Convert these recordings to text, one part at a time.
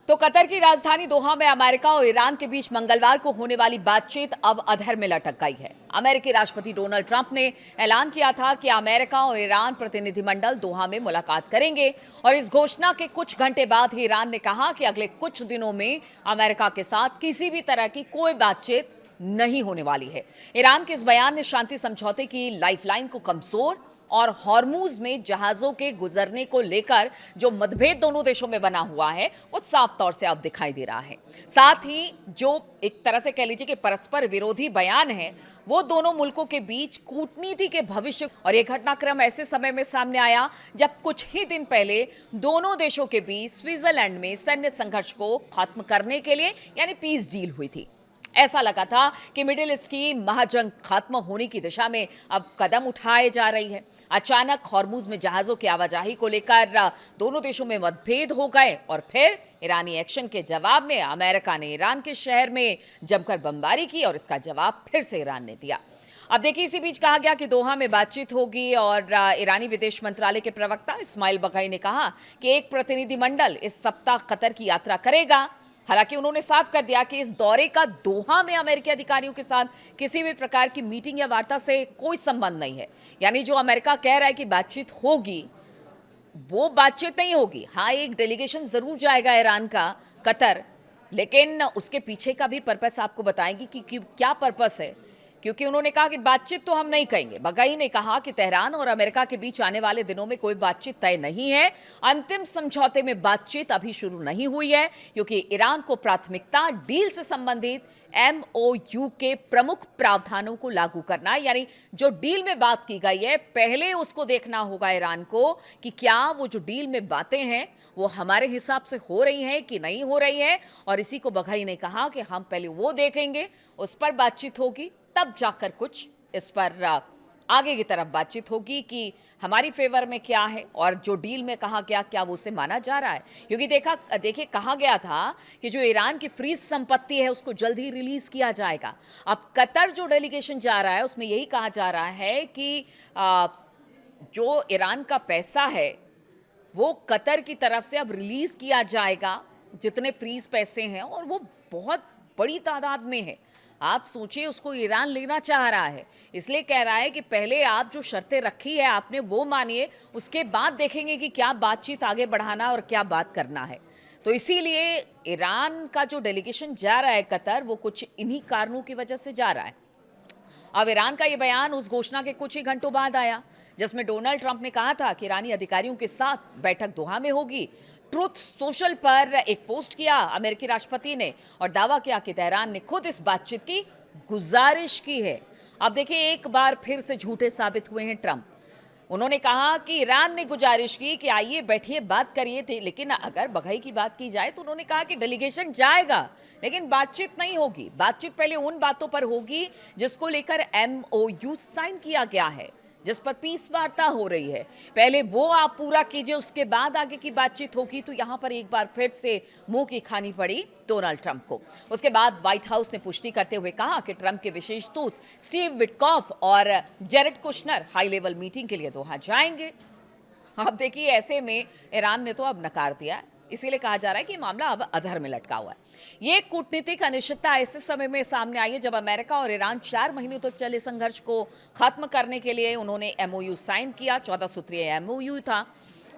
तो कतर की राजधानी दोहा में अमेरिका और ईरान के बीच मंगलवार को होने वाली बातचीत अब अधर में लटक गई है। अमेरिकी राष्ट्रपति डोनाल्ड ट्रंप ने ऐलान किया था कि अमेरिका और ईरान प्रतिनिधिमंडल दोहा में मुलाकात करेंगे और इस घोषणा के कुछ घंटे बाद ही ईरान ने कहा कि अगले कुछ दिनों में अमेरिका के साथ किसी भी तरह की कोई बातचीत नहीं होने वाली है। ईरान के इस बयान ने शांति समझौते की लाइफलाइन को कमजोर और हॉर्मूज में जहाजों के गुजरने को लेकर जो मतभेद दोनों देशों में बना हुआ है वो साफ तौर से अब दिखाई दे रहा है। साथ ही जो एक तरह से कह लीजिए कि परस्पर विरोधी बयान है वो दोनों मुल्कों के बीच कूटनीति के भविष्य, और यह घटनाक्रम ऐसे समय में सामने आया जब कुछ ही दिन पहले दोनों देशों के बीच स्विट्जरलैंड में सैन्य संघर्ष को खत्म करने के लिए यानी पीस डील हुई थी। ऐसा लगा था कि मिडिल ईस्ट की महाजंग खत्म होने की दिशा में अब कदम उठाए जा रही है। अचानक हॉर्मुज में जहाजों की आवाजाही को लेकर दोनों देशों में मतभेद हो गए और फिर ईरानी एक्शन के जवाब में अमेरिका ने ईरान के शहर में जमकर बमबारी की और इसका जवाब फिर से ईरान ने दिया। अब देखिए, इसी बीच कहा गया कि दोहा में बातचीत होगी और ईरानी विदेश मंत्रालय के प्रवक्ता इस्माइल बघई ने कहा कि एक प्रतिनिधिमंडल इस सप्ताह कतर की यात्रा करेगा। हालांकि उन्होंने साफ कर दिया कि इस दौरे का दोहा में अमेरिकी अधिकारियों के साथ किसी भी प्रकार की मीटिंग या वार्ता से कोई संबंध नहीं है। यानी जो अमेरिका कह रहा है कि बातचीत होगी वो बातचीत नहीं होगी। हाँ, एक डेलीगेशन जरूर जाएगा ईरान का कतर, लेकिन उसके पीछे का भी पर्पस आपको बताएंगे कि क्या पर्पस है, क्योंकि उन्होंने कहा कि बातचीत तो हम नहीं कहेंगे। बघई ने कहा कि तेहरान और अमेरिका के बीच आने वाले दिनों में कोई बातचीत तय नहीं है। अंतिम समझौते में बातचीत अभी शुरू नहीं हुई है क्योंकि ईरान को प्राथमिकता डील से संबंधित MOU के प्रमुख प्रावधानों को लागू करना है। यानी जो डील में बात की गई है पहले उसको देखना होगा ईरान को कि क्या वो जो डील में बातें हैं वो हमारे हिसाब से हो रही हैं कि नहीं हो रही है। और इसी को बघई ने कहा कि हम पहले वो देखेंगे, उस पर बातचीत होगी, तब जाकर कुछ इस पर आगे की तरफ बातचीत होगी कि हमारी फेवर में क्या है और जो डील में कहा गया क्या वो उसे माना जा रहा है। क्योंकि देखिए कहा गया था कि जो ईरान की फ्रीज संपत्ति है उसको जल्द ही रिलीज किया जाएगा। अब कतर जो डेलीगेशन जा रहा है उसमें यही कहा जा रहा है कि जो ईरान का पैसा है वो कतर की तरफ से अब रिलीज किया जाएगा, जितने फ्रीज पैसे हैं, और वो बहुत बड़ी तादाद में है। आप सोचिए, उसको ईरान लेना चाह रहा है, इसलिए कह रहा है कि पहले आप जो शर्तें रखी है आपने वो मानिए, उसके बाद देखेंगे कि क्या बातचीत आगे बढ़ाना और क्या बात करना है। तो इसीलिए ईरान का जो डेलीगेशन जा रहा है कतर, वो कुछ इन्हीं कारणों की वजह से जा रहा है। अब ईरान का ये बयान उस घोषणा के कुछ ही घंटों बाद आया जिसमें डोनाल्ड ट्रंप ने कहा था कि ईरानी अधिकारियों के साथ बैठक दोहा में होगी। ट्रुथ सोशल पर एक पोस्ट किया अमेरिकी राष्ट्रपति ने और दावा किया कि तेहरान ने खुद इस बातचीत की गुजारिश की है। अब देखिए, एक बार फिर से झूठे साबित हुए हैं ट्रंप। उन्होंने कहा कि ईरान ने गुजारिश की कि आइए बैठिए बात करिए थे, लेकिन अगर बघई की बात की जाए तो उन्होंने कहा कि डेलीगेशन जाएगा लेकिन बातचीत नहीं होगी। बातचीत पहले उन बातों पर होगी जिसको लेकर MOU साइन किया गया है, जिस पर पीस वार्ता हो रही है। पहले वो आप पूरा कीजिए, उसके बाद आगे की बातचीत होगी। तो यहां पर एक बार फिर से मुंह की खानी पड़ी डोनाल्ड ट्रंप को। उसके बाद व्हाइट हाउस ने पुष्टि करते हुए कहा कि ट्रंप के विशेष दूत स्टीव विटकॉफ और Jared Kushner high level meeting के लिए दोहा जाएंगे। आप देखिए, ऐसे में ईरान ने तो अब नकार दिया है, इसीलिए कहा जा रहा है कि मामला अब अधर में लटका हुआ है। ये कूटनीतिक अनिश्चितता ऐसे समय में सामने आई है जब अमेरिका और ईरान 4 महीनों तक चले संघर्ष को खत्म करने के लिए उन्होंने MOU साइन किया। 14 सूत्रीय MOU था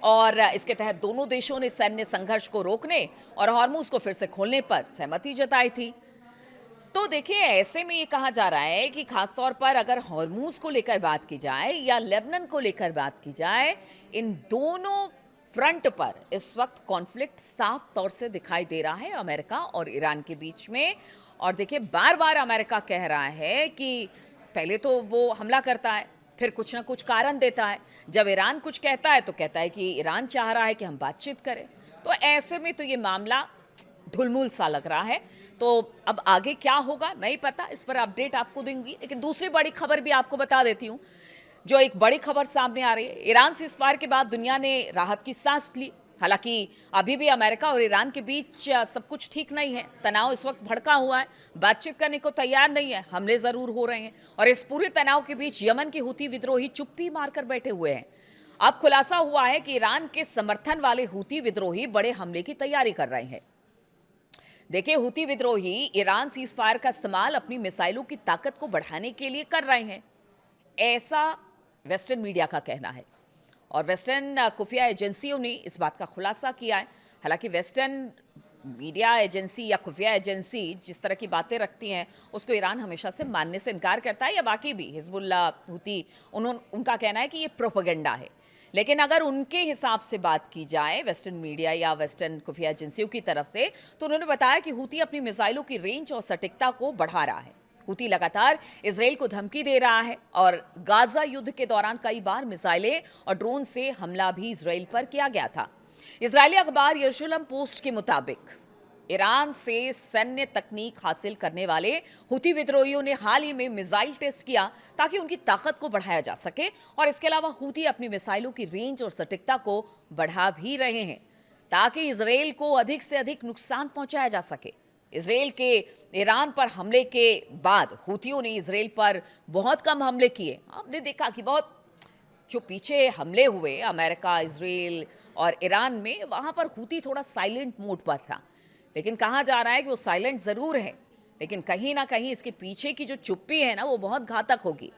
और इसके तहत दोनों देशों ने सैन्य संघर्ष को रोकने और हॉर्मुज को फिर से खोलने पर सहमति जताई थी। तो देखिए, ऐसे में ये कहा जा रहा है कि खासतौर पर अगर हॉर्मुज को लेकर बात की जाए या लेबनान को लेकर बात की जाए, इन दोनों फ्रंट पर इस वक्त कॉन्फ्लिक्ट साफ तौर से दिखाई दे रहा है अमेरिका और ईरान के बीच में। और देखिए, बार बार अमेरिका कह रहा है कि पहले तो वो हमला करता है, फिर कुछ ना कुछ कारण देता है। जब ईरान कुछ कहता है तो कहता है कि ईरान चाह रहा है कि हम बातचीत करें। तो ऐसे में तो ये मामला ढुलमुल सा लग रहा है। तो अब आगे क्या होगा नहीं पता, इस पर अपडेट आपको दूंगी। लेकिन दूसरी बड़ी खबर भी आपको बता देती हूँ। जो एक बड़ी खबर सामने आ रही है, ईरान सीज़फायर के बाद दुनिया ने राहत की सांस ली। हालांकि अभी भी अमेरिका और ईरान के बीच सब कुछ ठीक नहीं है। तनाव इस वक्त भड़का हुआ है, बातचीत करने को तैयार नहीं है, हमले जरूर हो रहे हैं। और इस पूरे तनाव के बीच यमन के हुती विद्रोही चुप्पी मारकर बैठे हुए हैं। अब खुलासा हुआ है कि ईरान के समर्थन वाले हुती विद्रोही बड़े हमले की तैयारी कर रहे हैं। देखिए, हुती विद्रोही ईरान सीज फायर का इस्तेमाल अपनी मिसाइलों की ताकत को बढ़ाने के लिए कर रहे हैं, ऐसा वेस्टर्न मीडिया का कहना है। और वेस्टर्न खुफिया एजेंसियों ने इस बात का खुलासा किया है। हालांकि वेस्टर्न मीडिया एजेंसी या खुफिया एजेंसी जिस तरह की बातें रखती हैं, उसको ईरान हमेशा से मानने से इनकार करता है, या बाकी भी हिजबुल्ला, हुती, उनका कहना है कि ये प्रोपेगेंडा है। लेकिन अगर उनके हिसाब से बात की जाए वेस्टर्न मीडिया या वेस्टर्न खुफिया एजेंसियों की तरफ से, तो उन्होंने बताया कि हुती अपनी मिसाइलों की रेंज और सटीकता को बढ़ा रहा है। हुती लगातार इसराइल को धमकी दे रहा है और गाजा युद्ध के दौरान कई बार मिसाइलें और ड्रोन से हमला भी इसराइल पर किया गया था। इजरायली अखबार यरूशलेम पोस्ट के मुताबिक ईरान से सैन्य तकनीक हासिल करने वाले हुती विद्रोहियों ने हाल ही में मिसाइल टेस्ट किया ताकि उनकी ताकत को बढ़ाया जा सके, और इसके अलावा हुती अपनी मिसाइलों की रेंज और सटीकता को बढ़ा भी रहे हैं ताकि इसराइल को अधिक से अधिक नुकसान पहुंचाया जा सके। इसराइल के ईरान पर हमले के बाद हुतियों ने इसराइल पर बहुत कम हमले किए। हमने देखा कि बहुत जो पीछे हमले हुए अमेरिका, इसराइल और ईरान में, वहां पर हुती थोड़ा साइलेंट मोड पर था। लेकिन कहा जा रहा है कि वो साइलेंट ज़रूर है, लेकिन कहीं ना कहीं इसके पीछे की जो चुप्पी है ना, वो बहुत घातक होगी।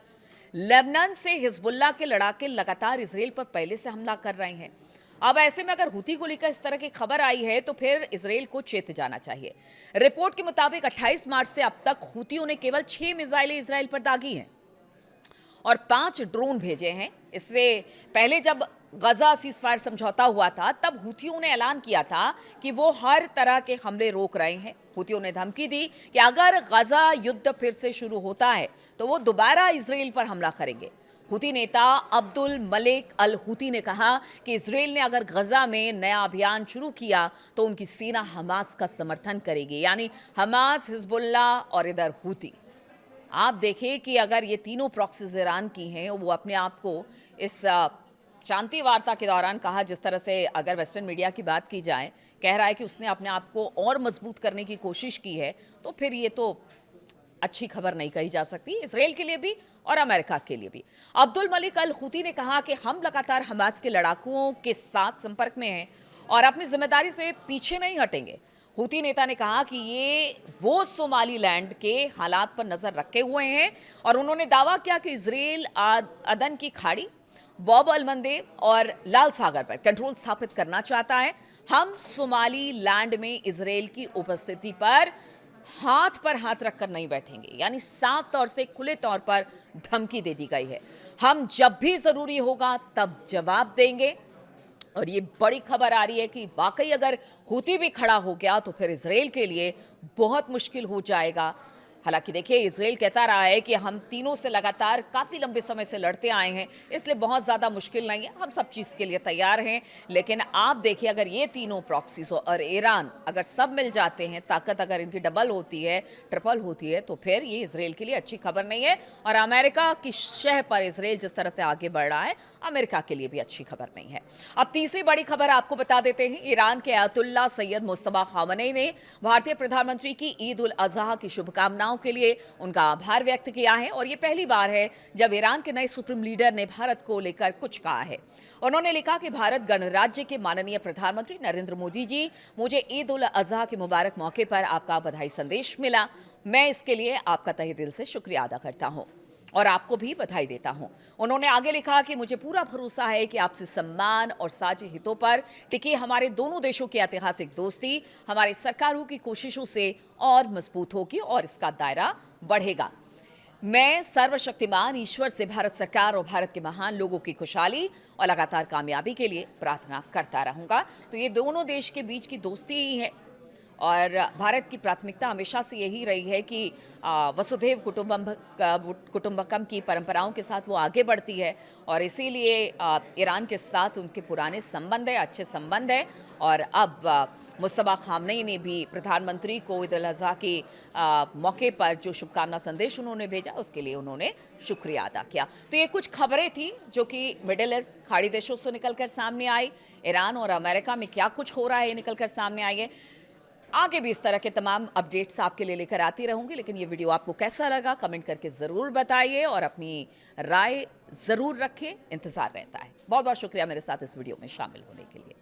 लेबनान से हिजबुल्ला के लड़ाके लगातार इसराइल पर पहले से हमला कर रहे हैं। अब ऐसे में अगर हुती को लेकर इस तरह की खबर आई है तो फिर इसराइल को चेत जाना चाहिए। रिपोर्ट के मुताबिक 28 मार्च से अब तक हुतियों ने केवल 6 मिसाइलें इसराइल पर दागी हैं और 5 ड्रोन भेजे हैं। इससे पहले जब गजा सीज फायर समझौता हुआ था, तब हुतियों ने ऐलान किया था कि वो हर तरह के हमले रोक रहे हैं। हुतियों ने धमकी दी कि अगर गजा युद्ध फिर से शुरू होता है तो वो दोबारा इसराइल पर हमला करेंगे। हुती नेता अब्दुल मलिक अल हुती ने कहा कि इसराइल ने अगर गजा में नया अभियान शुरू किया तो उनकी सेना हमास का समर्थन करेगी, यानी हमास, हिजबुल्ला और इधर हुती। आप देखिए कि अगर ये तीनों प्रॉक्सीज ईरान की हैं, वो अपने आप को इस शांति वार्ता के दौरान कहा, जिस तरह से अगर वेस्टर्न मीडिया की बात की जाए, कह रहा है कि उसने अपने आप को और मजबूत करने की कोशिश की है, तो फिर ये तो अच्छी खबर नहीं कही जा सकती इसराइल के लिए भी और अमेरिका के लिए भी। अब्दुल मलिक अल हुती ने कहा कि हम लगातार हमास के लड़ाकुओं के साथ संपर्क में हैं और अपनी जिम्मेदारी से पीछे नहीं हटेंगे। हुती नेता ने कहा कि ये वो सोमालीलैंड के हालात पर नजर रखे हुए हैं और उन्होंने दावा किया कि इसराइल अदन की खाड़ी, बॉब अलमंदेब और लाल सागर पर कंट्रोल स्थापित करना चाहता है। हम सोमालीलैंड में इसराइल की उपस्थिति पर हाथ रखकर नहीं बैठेंगे, यानी साफ तौर से, खुले तौर पर धमकी दे दी गई है। हम जब भी जरूरी होगा तब जवाब देंगे। और ये बड़ी खबर आ रही है कि वाकई अगर हुती भी खड़ा हो गया तो फिर इसराइल के लिए बहुत मुश्किल हो जाएगा। हालांकि देखिए, इसराइल कहता रहा है कि हम तीनों से लगातार काफ़ी लंबे समय से लड़ते आए हैं, इसलिए बहुत ज़्यादा मुश्किल नहीं है, हम सब चीज़ के लिए तैयार हैं। लेकिन आप देखिए, अगर ये तीनों प्रॉक्सीज और ईरान अगर सब मिल जाते हैं, ताकत अगर इनकी डबल होती है, ट्रिपल होती है, तो फिर ये इसराइल के लिए अच्छी खबर नहीं है। और अमेरिका की शह पर इसराइल जिस तरह से आगे बढ़ रहा है, अमेरिका के लिए भी अच्छी खबर नहीं है। अब तीसरी बड़ी खबर आपको बता देते हैं। ईरान के अयतुल्ला सैयद मुस्तफा खामनेई ने भारतीय प्रधानमंत्री की ईद उल अजहा की शुभकामनाओं के लिए उनका आभार व्यक्त किया है और ये पहली बार है जब ईरान के नए सुप्रीम लीडर ने भारत को लेकर कुछ कहा है। उन्होंने लिखा कि भारत गणराज्य के माननीय प्रधानमंत्री नरेंद्र मोदी जी, मुझे ईद उल अजहा के मुबारक मौके पर आपका बधाई संदेश मिला। मैं इसके लिए आपका तहे दिल से शुक्रिया अदा करता हूं और आपको भी बधाई देता हूं। उन्होंने आगे लिखा कि मुझे पूरा भरोसा है कि आपसे सम्मान और साझे हितों पर टिकी हमारे दोनों देशों की ऐतिहासिक दोस्ती हमारी सरकारों की कोशिशों से और मजबूत होगी और इसका दायरा बढ़ेगा। मैं सर्वशक्तिमान ईश्वर से भारत सरकार और भारत के महान लोगों की खुशहाली और लगातार कामयाबी के लिए प्रार्थना करता रहूंगा। तो ये दोनों देश के बीच की दोस्ती ही है और भारत की प्राथमिकता हमेशा से यही रही है कि वसुधैव कुटुंबकम की परंपराओं के साथ वो आगे बढ़ती है और इसीलिए ईरान के साथ उनके पुराने संबंध है, अच्छे संबंध है। और अब मुस्तफा खामनेई ने भी प्रधानमंत्री को ईद उल अज़हा के मौके पर जो शुभकामना संदेश उन्होंने भेजा, उसके लिए उन्होंने शुक्रिया अदा किया। तो ये कुछ खबरें थी जो कि मिडिल ईस्ट, खाड़ी देशों से निकलकर सामने आई। ईरान और अमेरिका में क्या कुछ हो रहा है, ये निकलकर सामने आई है। आगे भी इस तरह के तमाम अपडेट्स आपके लिए लेकर आती रहूंगी। लेकिन ये वीडियो आपको कैसा लगा कमेंट करके ज़रूर बताइए और अपनी राय ज़रूर रखें। इंतज़ार रहता है। बहुत बहुत शुक्रिया मेरे साथ इस वीडियो में शामिल होने के लिए।